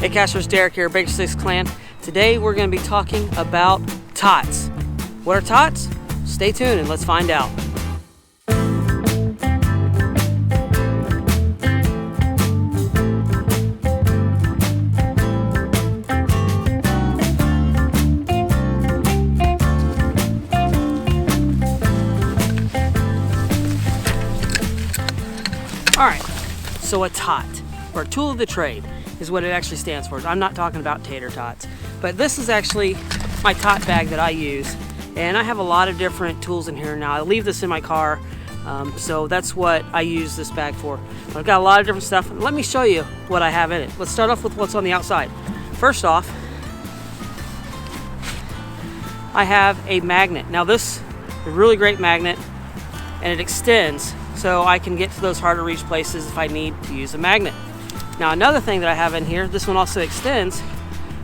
Hey Cashers, Derek here, Baker 6 Clan. Today we're going to be talking about TOTTS. What are TOTTS? Stay tuned and let's find out. Alright, so a TOTT, or tool of the trade, is what it actually stands for. I'm not talking about tater tots, but this is actually my TOTT bag that I use, and I have a lot of different tools in here now. I leave this in my car, so that's what I use this bag for. I've got a lot of different stuff. Let me show you what I have in it. Let's start off with what's on the outside. First off, I have a magnet. Now this is a really great magnet, and it extends so I can get to those hard to reach places if I need to use a magnet. Now another thing that I have in here, this one also extends,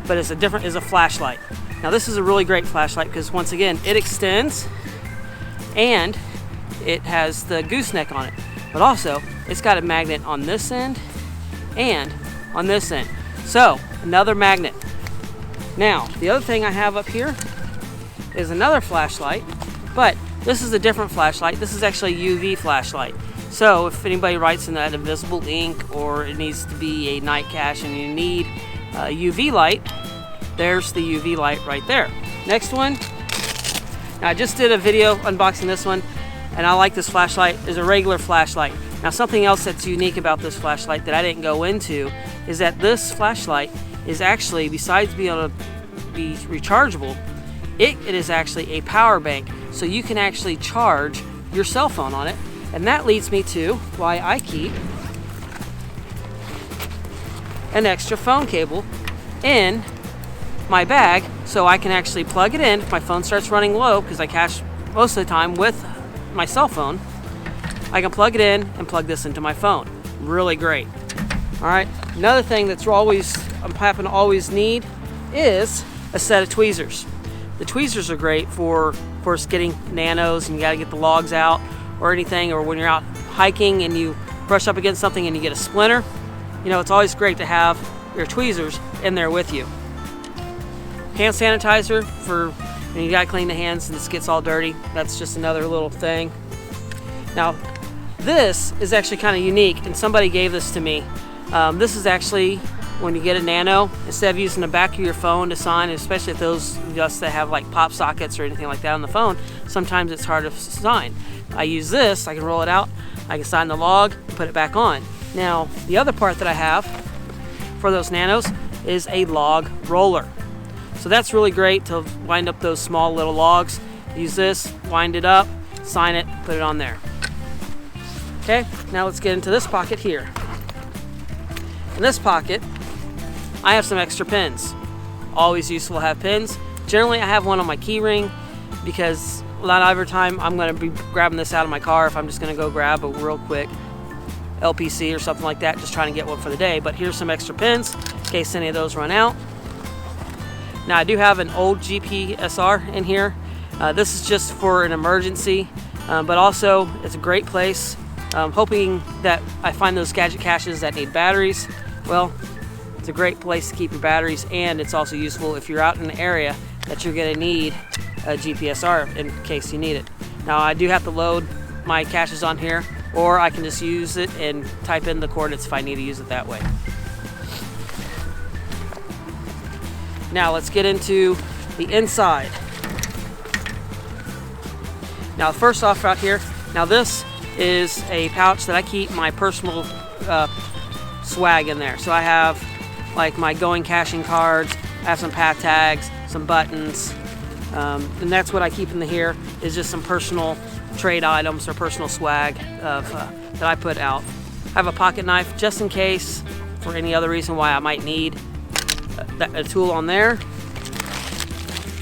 but it's a flashlight. Now this is a really great flashlight because once again, it extends and it has the gooseneck on it, but also it's got a magnet on this end and on this end. So another magnet. Now the other thing I have up here is another flashlight, but this is a different flashlight. This is actually a UV flashlight. So if anybody writes in that invisible ink, or it needs to be a night cache and you need a UV light, there's the UV light right there. Next one. Now I just did a video unboxing this one, and I like this flashlight. It's a regular flashlight. Now something else that's unique about this flashlight that I didn't go into is that this flashlight is actually, besides being able to be rechargeable, it is actually a power bank. So you can actually charge your cell phone on it. And that leads me to why I keep an extra phone cable in my bag, so I can actually plug it in if my phone starts running low, because I cache most of the time with my cell phone. I can plug it in and plug this into my phone. Really great. All right, another thing that's I'm happen to always need is a set of tweezers. The tweezers are great for, of course, getting nanos and you got to get the logs out or anything, or when you're out hiking and you brush up against something and you get a splinter. You know, it's always great to have your tweezers in there with you. Hand sanitizer for when you got to clean the hands and this gets all dirty. That's just another little thing. Now, this is actually kind of unique, and somebody gave this to me. This is actually when you get a nano, instead of using the back of your phone to sign, especially if those of us that have like pop sockets or anything like that on the phone, sometimes it's hard to sign. I use this, I can roll it out, I can sign the log, put it back on. Now, the other part that I have for those nanos is a log roller. So that's really great to wind up those small little logs. Use this, wind it up, sign it, put it on there. Okay, now let's get into this pocket here. In this pocket, I have some extra pins. Always useful to have pins. Generally, I have one on my key ring because not every time I'm going to be grabbing this out of my car if I'm just going to go grab a real quick LPC or something like that, just trying to get one for the day. But here's some extra pins in case any of those run out. Now I do have an old GPSR in here. This is just for an emergency, but also it's a great place. Hoping that I find those gadget caches that need batteries. Well, it's a great place to keep your batteries, and it's also useful if you're out in an area that you're going to need a GPSR in case you need it. Now I do have to load my caches on here, or I can just use it and type in the coordinates if I need to use it that way. Now let's get into the inside. Now first off out here, now this is a pouch that I keep my personal swag in there. So I have like my going caching cards, I have some path tags, some buttons, and that's what I keep in here, is just some personal trade items or personal swag that I put out. I have a pocket knife just in case, for any other reason why I might need a tool on there.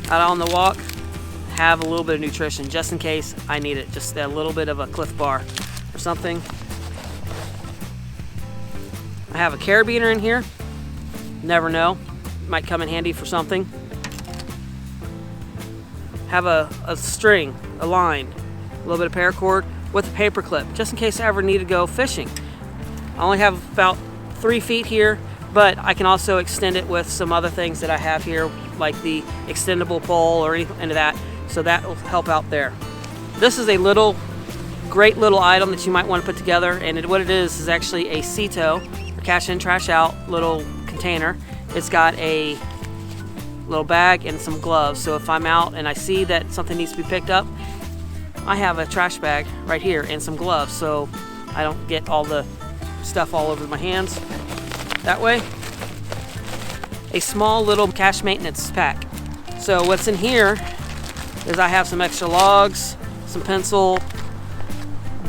Out on the walk, have a little bit of nutrition just in case I need it, just a little bit of a Cliff Bar or something. I have a carabiner in here, never know, might come in handy for something. Have a string, a line, a little bit of paracord with a paper clip, just in case I ever need to go fishing. I only have about 3 feet here, but I can also extend it with some other things that I have here, like the extendable pole or anything into that, so that will help out there. This is a great little item that you might want to put together, and what it is actually a CTO, or cash in, trash out, little container. It's got a little bag and some gloves, so if I'm out and I see that something needs to be picked up, I have a trash bag right here and some gloves, so I don't get all the stuff all over my hands. That way, a small little cache maintenance pack. So what's in here is I have some extra logs, some pencil,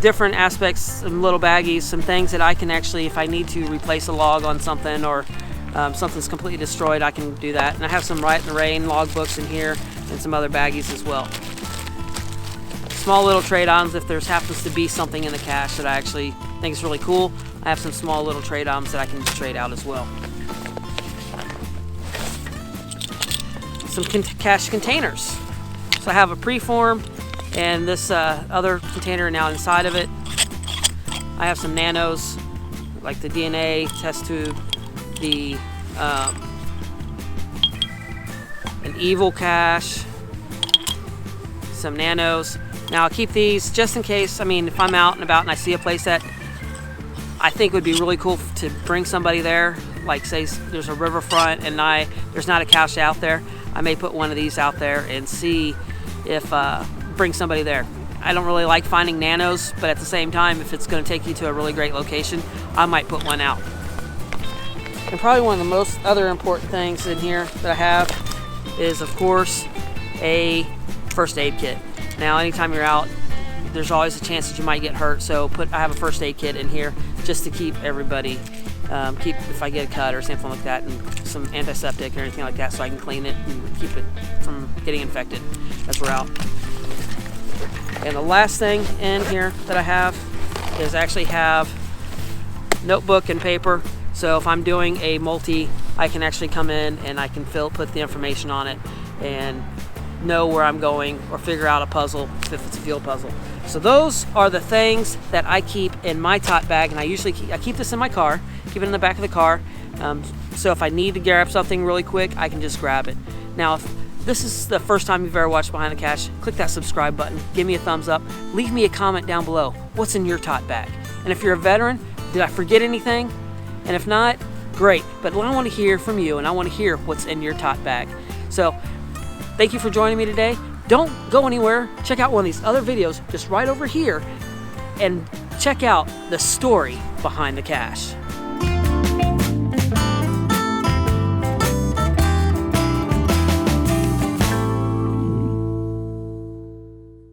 different aspects, some little baggies, some things that I can actually, if I need to replace a log on something, or something's completely destroyed, I can do that. And I have some Right in the Rain log books in here and some other baggies as well. Small little trade items if there happens to be something in the cache that I actually think is really cool. I have some small little trade items that I can just trade out as well. Some cache containers. So I have a preform and this other container now inside of it. I have some nanos, like the DNA test tube, the an evil cache, some nanos. Now I'll keep these just in case. I mean, if I'm out and about and I see a place that I think would be really cool to bring somebody there, like say there's a riverfront and there's not a cache out there, I may put one of these out there and see if bring somebody there. I don't really like finding nanos, but at the same time, if it's going to take you to a really great location, I might put one out. And probably one of the most other important things in here that I have is, of course, a first aid kit. Now, anytime you're out, there's always a chance that you might get hurt, so I have a first aid kit in here just to keep everybody, if I get a cut or something like that, and some antiseptic or anything like that, so I can clean it and keep it from getting infected as we're out. And the last thing in here that I have is I actually have notebook and paper, so if I'm doing a multi, I can actually come in and I can put the information on it and know where I'm going, or figure out a puzzle if it's a field puzzle. So those are the things that I keep in my TOTT bag, and I keep this in my car, keep it in the back of the car, so if I need to grab something really quick, I can just grab it. Now, if this is the first time you've ever watched Behind the Cache, click that subscribe button, give me a thumbs up, leave me a comment down below. What's in your TOTT bag? And if you're a veteran, did I forget anything? And if not, great, but I want to hear from you, and I want to hear what's in your TOTT bag. So thank you for joining me today. Don't go anywhere. Check out one of these other videos just right over here and check out the story behind the cache.